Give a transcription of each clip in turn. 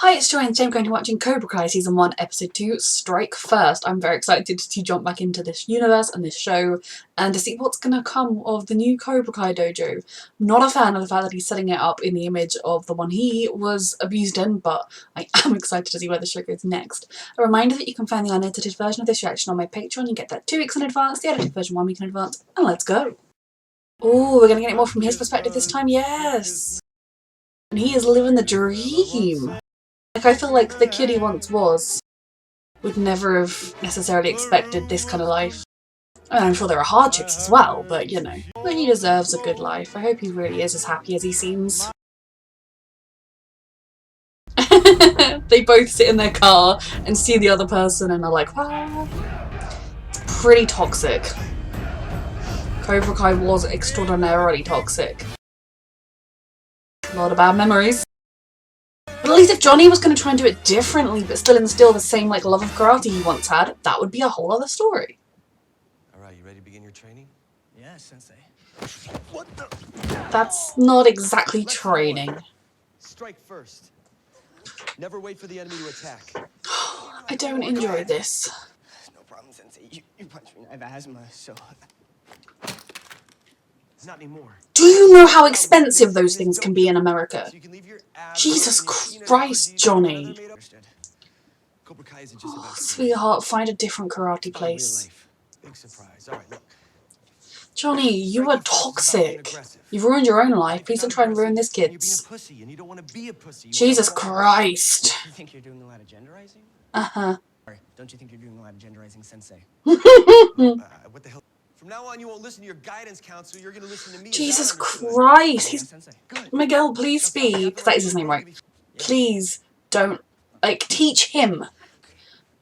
Hi, it's Joy and today I'm going to be watching Cobra Kai Season 1, Episode 2, Strike First. I'm very excited to jump back into this universe and this show and to see what's going to come of the new Cobra Kai dojo. Not a fan of the fact that he's setting it up in the image of the one he was abused in, but I am excited to see where the show goes next. A reminder that you can find the unedited version of this reaction on my Patreon. You get that 2 weeks in advance, the edited version 1 week in advance, and let's go! Oh, we're going to get it more from his perspective this time, yes! And he is living the dream! Like, I feel like the kid he once was would never have necessarily expected this kind of life. I mean, I'm sure there are hardships as well, but you know. But he deserves a good life. I hope he really is as happy as he seems. They both sit in their car and see the other person and are like, wow. It's pretty toxic. Cobra Kai was extraordinarily toxic. A lot of bad memories. But at least if Johnny was going to try and do it differently, but still instill the same like love of karate he once had, that would be a whole other story. Alright, you ready to begin your training? Yeah, Sensei. What the? That's not exactly training. Strike first. Never wait for the enemy to attack. I don't enjoy this. No problem, Sensei. You punched me. I have asthma, so... Not anymore. Do you know how expensive those things can be in America? Jesus Christ, Johnny. Oh, sweetheart, find a different karate place. Big surprise. Alright, look. Johnny, you are toxic. You've ruined your own life. Please don't try and ruin this kid's. Jesus Christ. You think you're doing a lot of genderizing? Uh-huh. Don't you think you're doing a lot of genderizing, Sensei? What the hell? From now on, you won't listen to your guidance counselor. You're gonna listen to me. Jesus Christ. He's... Sensei. Miguel, please speak. That is his name, right? Please don't... Like, teach him.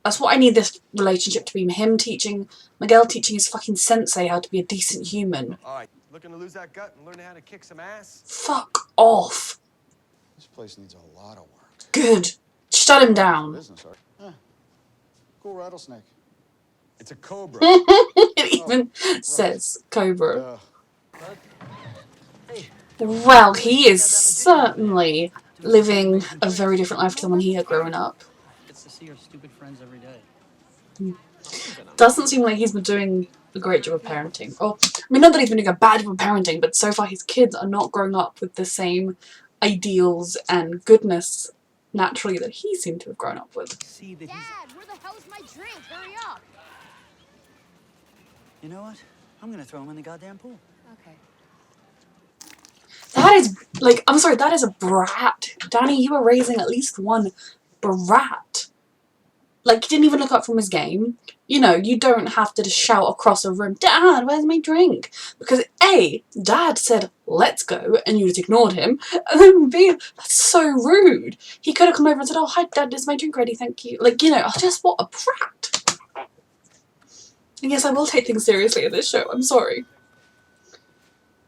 That's what I need this relationship to be. Him teaching... Miguel teaching his fucking sensei how to be a decent human. Alright, looking to lose that gut and learn how to kick some ass? Fuck off. This place needs a lot of work. Good. Shut him down. Business, cool rattlesnake. It's a cobra. It even says Cobra. Well, he is certainly living a very different life to the one he had grown up. Gets to see your stupid friends every day. Doesn't seem like he's been doing a great job of parenting. Or, I mean, not that he's been doing a bad job of parenting, but so far his kids are not growing up with the same ideals and goodness naturally that he seemed to have grown up with. Dad, where the hell's my drink? Hurry up! You know what? I'm gonna throw him in the goddamn pool. Okay. That is, like, I'm sorry, that is a brat. Danny, you were raising at least one brat. Like, he didn't even look up from his game. You know, you don't have to just shout across a room, Dad, where's my drink? Because A, Dad said, let's go, and you just ignored him. And then B, that's so rude. He could have come over and said, oh, hi, Dad, is my drink ready? Thank you. Like, you know, just what a brat. And yes, I will take things seriously in this show. I'm sorry.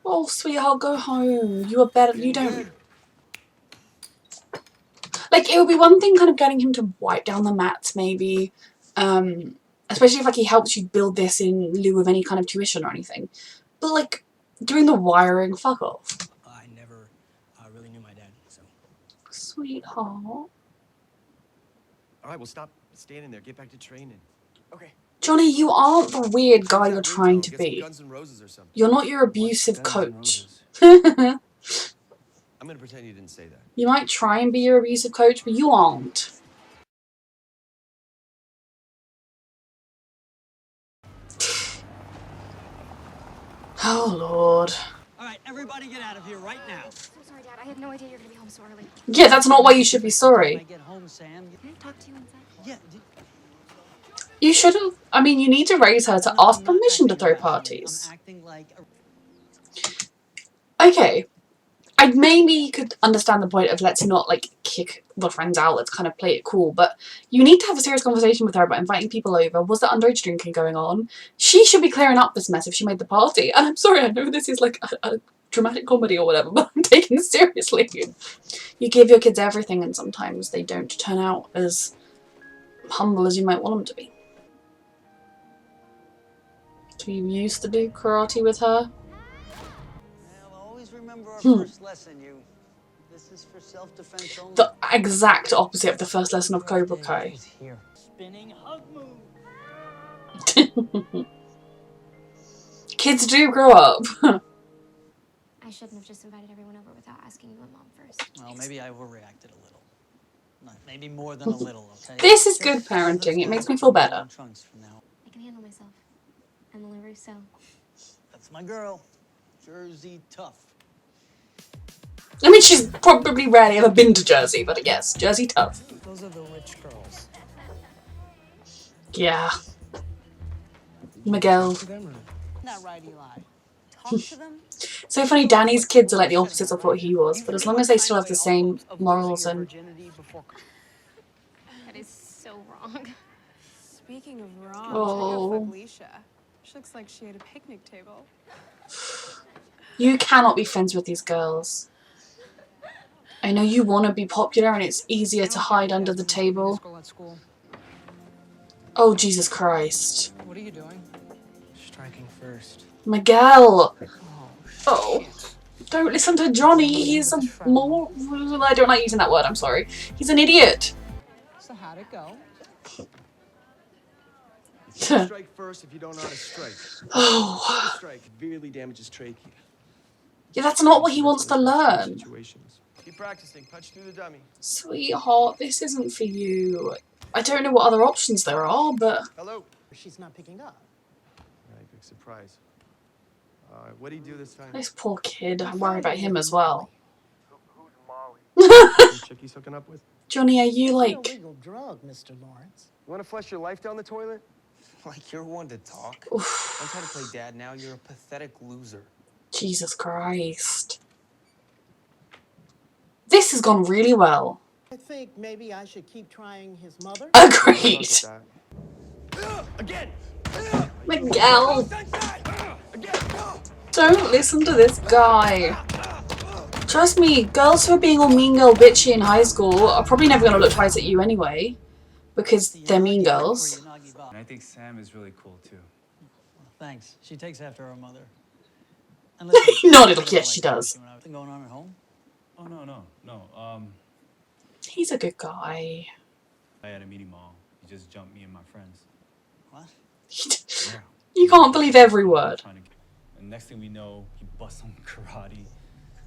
Oh, sweetheart, go home. You are better. You don't... Like, it would be one thing kind of getting him to wipe down the mats, maybe. Especially if, like, he helps you build this in lieu of any kind of tuition or anything. But, like, doing the wiring, fuck off. I never really knew my dad, so... Sweetheart. Alright, well stop standing there. Get back to training. Okay. Johnny, you aren't the weird guy you're trying to be. You're not your abusive coach. I'm gonna pretend you didn't say that. You might try and be your abusive coach, but you aren't. Oh, Lord. Alright, everybody get out of here right now. So sorry, Dad. I had no idea you were gonna be home so early. Yeah, that's not why you should be sorry. When I get home, Sam. Can I talk to you inside? Yeah. You shouldn't. I mean, you need to raise her to ask permission to throw parties. I'm acting like Okay. I maybe could understand the point of let's not, like, kick the friends out, let's kind of play it cool, but you need to have a serious conversation with her about inviting people over. Was there underage drinking going on? She should be clearing up this mess if she made the party. And I'm sorry, I know this is like a dramatic comedy or whatever, but I'm taking it seriously. You give your kids everything and sometimes they don't turn out as humble as you might want them to be. So you used to do karate with her? Well, always remember our first lesson, you This is for self-defense only. The exact opposite of the first lesson of Cobra Kai. Here. Spinning hug move. Kids do grow up. I shouldn't have just invited everyone over without asking you and Mom first. Well, maybe I overreacted a little. Maybe more than a little, okay? This is good parenting. It makes me feel better. Trunks from now. I can handle myself. Emily Russo. That's my girl. Jersey tough. I mean, she's probably rarely ever been to Jersey, but yes, Jersey tough. Those are the rich girls. Yeah. Miguel. Not right, Eli. Talk to them. So funny, Danny's kids are like the opposites of what he was, but as long as they still have the same morals and... That is so wrong. Speaking of wrong, Oh. check out Felicia. She looks like she had a picnic table. You cannot be friends with these girls. I know you want to be popular and it's easier to hide under the table. Oh, Jesus Christ. What are you doing? Striking first. Miguel! Oh. Don't listen to Johnny, he's a more... I don't like using that word, I'm sorry. He's an idiot. So how'd it go? You can't strike first if you don't know how to strike. Oh. Strike severely damages trachea. Yeah, that's not what he wants to learn. Situations. Keep practicing. Punch through the dummy. Sweetheart, this isn't for you. I don't know what other options there are, but... Hello. She's not picking up. Right, big surprise. What do you do this time? This poor kid, I worry about him as well. Who's Molly? Some chick he's hooking up with? Johnny, are you like... Illegal drug, Mr. Lawrence. You want to flush your life down the toilet? Like you're one to talk. Oof, Don't try to play dad now. You're a pathetic loser. Jesus Christ. This has gone really well. I think maybe I should keep trying his mother. Agreed. Again. Miguel, don't listen to this guy. Trust me, girls who are being all mean girl bitchy in high school are probably never going to look twice at you anyway. Because they're mean girls. And I think Sam is really cool too. Thanks. She takes after her mother. And He nodded like, yes, she does. Anything going on at home? Oh no. He's a good guy. I had a meeting mall. He just jumped me and my friends. What? Yeah. You can't believe every word. And next thing we know, he busts on karate.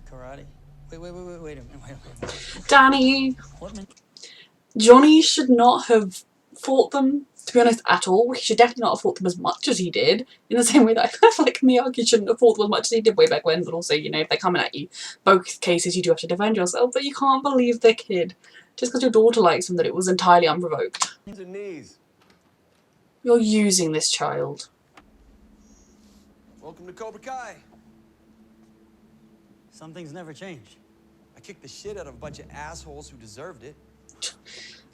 Karate? Wait a minute. Wait a minute. Danny, What? Johnny should not have fought them, to be honest, at all. He should definitely not have fought them as much as he did. In the same way that I kind of like Miyagi shouldn't have fought them as much as he did way back when, but also, you know, if they're coming at you, both cases you do have to defend yourself, but you can't believe the kid. Just because your daughter likes him, that it was entirely unprovoked. Knees and knees. You're using this child. Welcome to Cobra Kai. Some things never change. I kicked the shit out of a bunch of assholes who deserved it.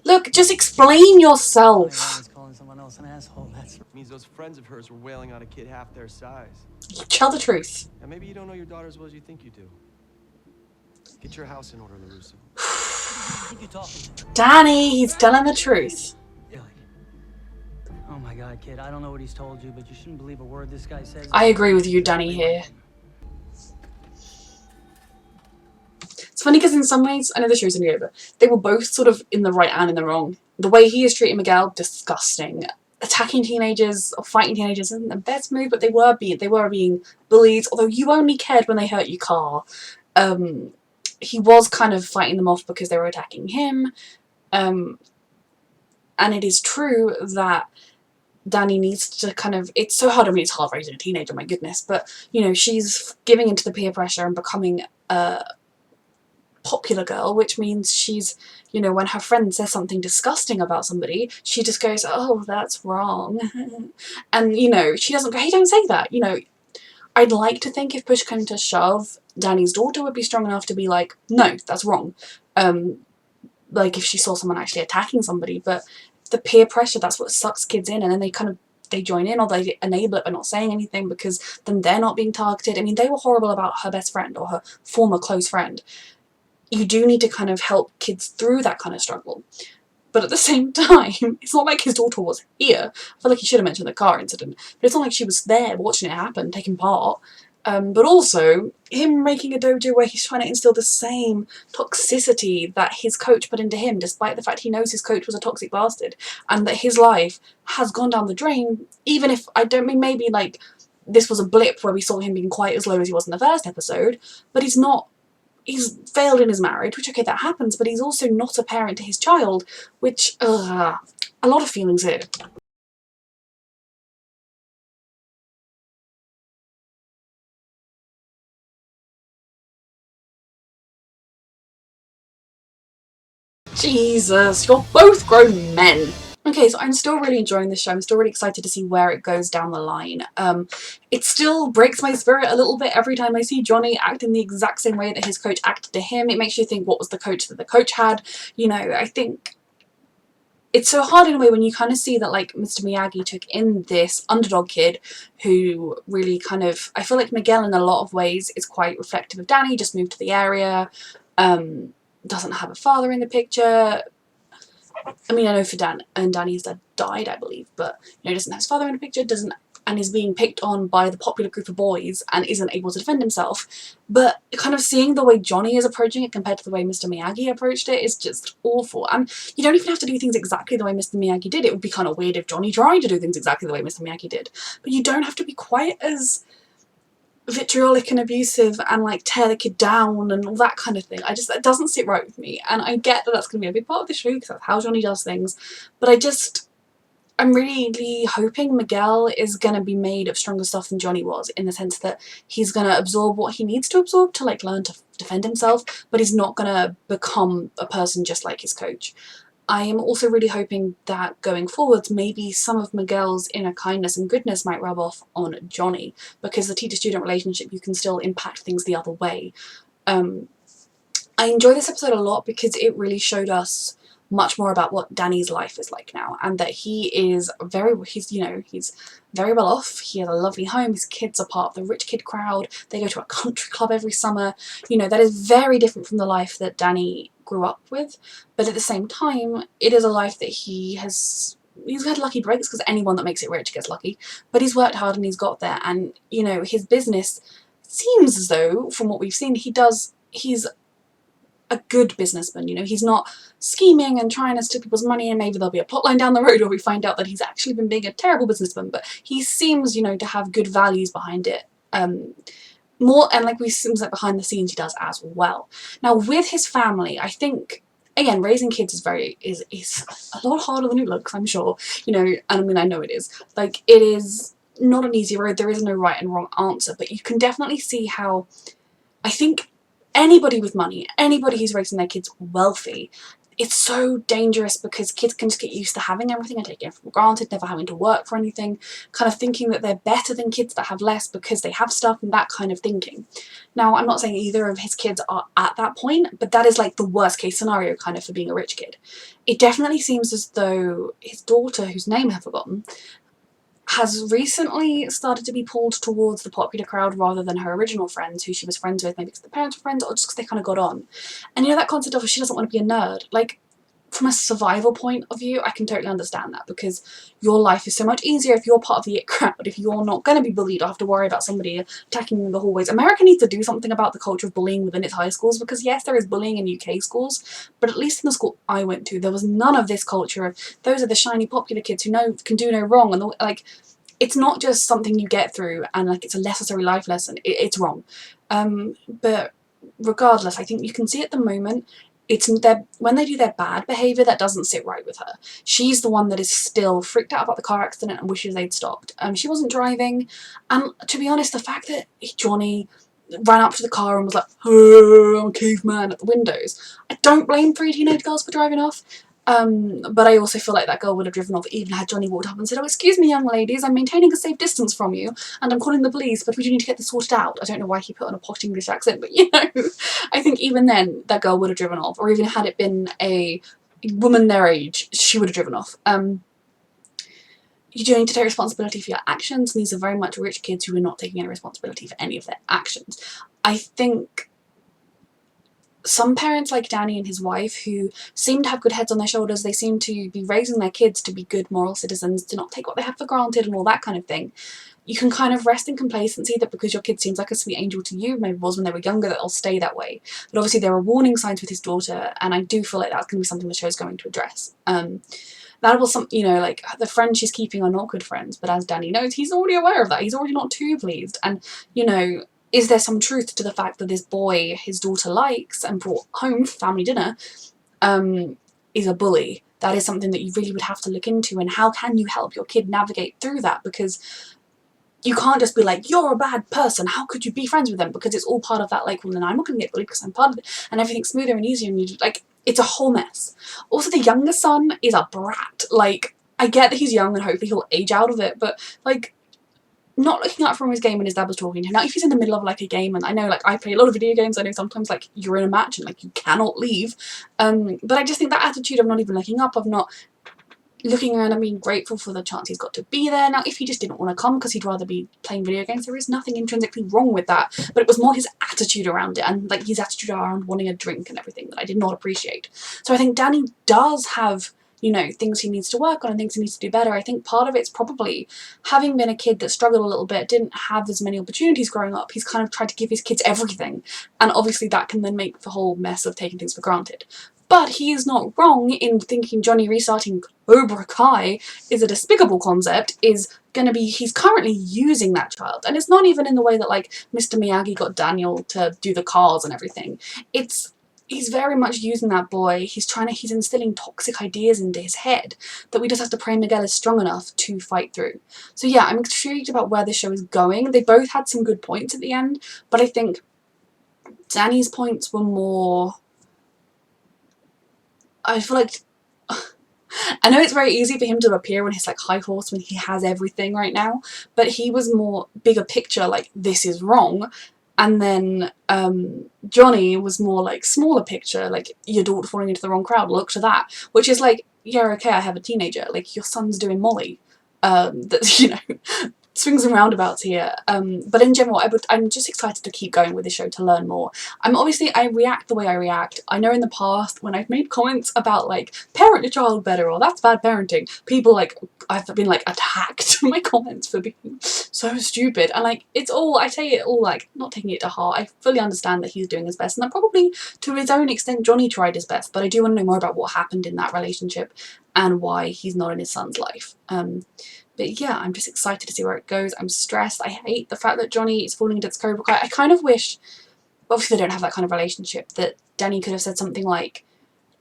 Look, just explain yourself. He's calling someone else an asshole. That's It means those friends of hers were wailing on a kid half their size. Tell the truth. Now maybe you don't know your daughter as well as you think you do. Get your house in order, LaRusso. I think you're talking. Danny, he's telling the truth. Really? Oh my God, kid. I don't know what he's told you, but you shouldn't believe a word this guy says. I agree with you, Danny, here. It's funny because in some ways, I know the show's only over, they were both sort of in the right and in the wrong. The way he is treating Miguel, disgusting. Attacking teenagers or fighting teenagers isn't the best move, but they were being bullied, although you only cared when they hurt your car. He was kind of fighting them off because they were attacking him. And it is true that Danny needs to kind of, it's so hard, I mean, it's hard raising a teenager, my goodness, but, you know, she's giving into the peer pressure and becoming a popular girl, which means she's, you know, when her friend says something disgusting about somebody, she just goes, oh, that's wrong. And, you know, she doesn't go, hey, don't say that, you know. I'd like to think if push came to shove, Danny's daughter would be strong enough to be like, no, that's wrong. Like if she saw someone actually attacking somebody, but the peer pressure, that's what sucks kids in, and then they join in or they enable it by not saying anything because then they're not being targeted. I mean, they were horrible about her best friend or her former close friend. You do need to kind of help kids through that kind of struggle. But at the same time, it's not like his daughter was here. I feel like he should have mentioned the car incident. But it's not like she was there watching it happen, taking part. But also him making a dojo where he's trying to instill the same toxicity that his coach put into him, despite the fact he knows his coach was a toxic bastard and that his life has gone down the drain. Even if, I don't mean, maybe like this was a blip where we saw him being quite as low as he was in the first episode, but he's failed in his marriage, which, okay, that happens, but he's also not a parent to his child, which, a lot of feelings here. Jesus, you're both grown men. Okay, so I'm still really enjoying this show. I'm still really excited to see where it goes down the line. It still breaks my spirit a little bit every time I see Johnny act in the exact same way that his coach acted to him. It makes you think, what was the coach that the coach had? You know, I think it's so hard in a way when you kind of see that, like, Mr. Miyagi took in this underdog kid who really kind of, I feel like Miguel in a lot of ways is quite reflective of Danny, just moved to the area, doesn't have a father in the picture. I mean, I know for Dan, and Danny's dad died, I believe, but, you know, doesn't have his father in the picture, and is being picked on by the popular group of boys and isn't able to defend himself. But kind of seeing the way Johnny is approaching it compared to the way Mr. Miyagi approached it is just awful. And you don't even have to do things exactly the way Mr. Miyagi did. It would be kind of weird if Johnny tried to do things exactly the way Mr. Miyagi did. But you don't have to be quite as vitriolic and abusive and like tear the kid down and all that kind of thing. That doesn't sit right with me, and I get that that's going to be a big part of the show because that's how Johnny does things, but I'm really hoping Miguel is going to be made of stronger stuff than Johnny was, in the sense that he's going to absorb what he needs to absorb to like learn to defend himself, but he's not going to become a person just like his coach. I am also really hoping that going forwards, maybe some of Miguel's inner kindness and goodness might rub off on Johnny, because the teacher-student relationship, you can still impact things the other way. I enjoy this episode a lot because it really showed us much more about what Danny's life is like now, and that he's very well off, he has a lovely home, his kids are part of the rich kid crowd, they go to a country club every summer. You know, that is very different from the life that Danny grew up with, but at the same time, it is a life that he's had lucky breaks, because anyone that makes it rich gets lucky, but he's worked hard and he's got there, and, you know, his business seems as though, from what we've seen, he's a good businessman. You know, he's not scheming and trying to steal people's money, and maybe there'll be a plotline down the road where we find out that he's actually been being a terrible businessman, but he seems, you know, to have good values behind it. More, and like, we seems like behind the scenes he does as well. Now with his family, I think, again, raising kids is a lot harder than it looks, I'm sure, you know, and I mean, I know it is. Like, it is not an easy road, there is no right and wrong answer, but you can definitely see how, I think, anybody with money, anybody who's raising their kids wealthy, it's so dangerous, because kids can just get used to having everything and taking it for granted, never having to work for anything, kind of thinking that they're better than kids that have less because they have stuff, and that kind of thinking. Now, I'm not saying either of his kids are at that point, but that is like the worst case scenario kind of for being a rich kid. It definitely seems as though his daughter, whose name I've forgotten, has recently started to be pulled towards the popular crowd rather than her original friends, who she was friends with, maybe because the parents were friends or just because they kind of got on. And you know, that concept of she doesn't want to be a nerd, like, from a survival point of view, I can totally understand that, because your life is so much easier if you're part of the it crowd, if you're not going to be bullied or have to worry about somebody attacking you in the hallways. America needs to do something about the culture of bullying within its high schools, because yes, there is bullying in UK schools, but at least in the school I went to, there was none of this culture of, those are the shiny popular kids who can do no wrong, and like, it's not just something you get through and like it's a necessary life lesson, it's wrong. But regardless, I think you can see at the moment, when they do their bad behaviour, that doesn't sit right with her. She's the one that is still freaked out about the car accident and wishes they'd stopped. She wasn't driving, and to be honest, the fact that Johnny ran up to the car and was like, "Oh, I'm a caveman" at the windows, I don't blame 3 teenage girls for driving off. But I also feel like that girl would have driven off even had Johnny walked up and said, "Oh, excuse me, young ladies, I'm maintaining a safe distance from you and I'm calling the police, but we do need to get this sorted out." I don't know why he put on a posh English accent, but you know, I think even then that girl would have driven off, or even had it been a woman their age, she would have driven off. You do need to take responsibility for your actions, and these are very much rich kids who are not taking any responsibility for any of their actions. I think some parents like Danny and his wife, who seem to have good heads on their shoulders, they seem to be raising their kids to be good moral citizens, to not take what they have for granted and all that kind of thing. You can kind of rest in complacency that because your kid seems like a sweet angel to you, maybe was when they were younger, that they'll stay that way. But obviously there are warning signs with his daughter, and I do feel like that's going to be something the show's going to address. That was some, you know, like, the friends she's keeping are not good friends, but as Danny knows, he's already aware of that. He's already not too pleased. And, you know, is there some truth to the fact that this boy his daughter likes and brought home for family dinner is a bully? That is something that you really would have to look into, and how can you help your kid navigate through that? Because you can't just be like, you're a bad person, how could you be friends with them? Because it's all part of that, like, well, then I'm not going to get bullied because I'm part of it, and everything's smoother and easier, and you just, like, it's a whole mess. Also, the younger son is a brat. Like, I get that he's young and hopefully he'll age out of it, but, like, not looking up from his game when his dad was talking to him. Now, if he's in the middle of, like, a game, and I know, like, I play a lot of video games, I know sometimes, like, you're in a match and, like, you cannot leave, but I just think that attitude of not even looking up, of not looking around and being grateful for the chance he's got to be there. Now, if he just didn't want to come because he'd rather be playing video games, there is nothing intrinsically wrong with that, but it was more his attitude around it, and, like, his attitude around wanting a drink and everything that I did not appreciate. So I think Danny does have, you know, things he needs to work on and things he needs to do better. I think part of it's probably having been a kid that struggled a little bit, didn't have as many opportunities growing up. He's kind of tried to give his kids everything, and obviously that can then make the whole mess of taking things for granted. But he is not wrong in thinking Johnny restarting Cobra Kai is a despicable concept, he's currently using that child. And it's not even in the way that, like, Mr. Miyagi got Daniel to do the cars and everything. He's very much using that boy. He's instilling toxic ideas into his head that we just have to pray Miguel is strong enough to fight through. So yeah, I'm intrigued about where this show is going. They both had some good points at the end, but I think Danny's points were more... I feel like... I know it's very easy for him to appear on his, like, high horse when he has everything right now, but he was more bigger picture, like, this is wrong. And then Johnny was more, like, smaller picture, like, your daughter falling into the wrong crowd, look to that. Which is like, yeah, okay, I have a teenager, like, your son's doing Molly. That's, you know, swings and roundabouts here. But in general, I'm just excited to keep going with the show to learn more. I react the way I react. I know in the past when I've made comments about, like, parent your child better or that's bad parenting, people, like, I've been, like, attacked in my comments for being so stupid. And, like, I say it all, like, not taking it to heart. I fully understand that he's doing his best, and that probably to his own extent Johnny tried his best, but I do want to know more about what happened in that relationship and why he's not in his son's life. But yeah, I'm just excited to see where it goes. I'm stressed. I hate the fact that Johnny is falling into this Cobra Kai. I kind of wish, obviously they don't have that kind of relationship, that Danny could have said something like,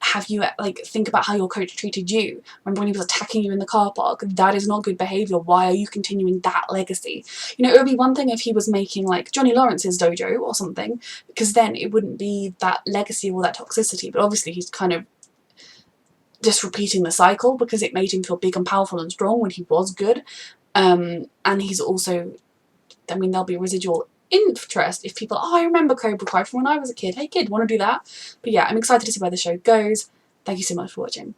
think about how your coach treated you. Remember when he was attacking you in the car park? That is not good behaviour. Why are you continuing that legacy? You know, it would be one thing if he was making, like, Johnny Lawrence's dojo or something, because then it wouldn't be that legacy or that toxicity, but obviously he's kind of just repeating the cycle because it made him feel big and powerful and strong when he was good. And he's also, I mean, there'll be residual interest if people, I remember Cobra Kai from when I was a kid. Hey kid, want to do that? But yeah, I'm excited to see where the show goes. Thank you so much for watching.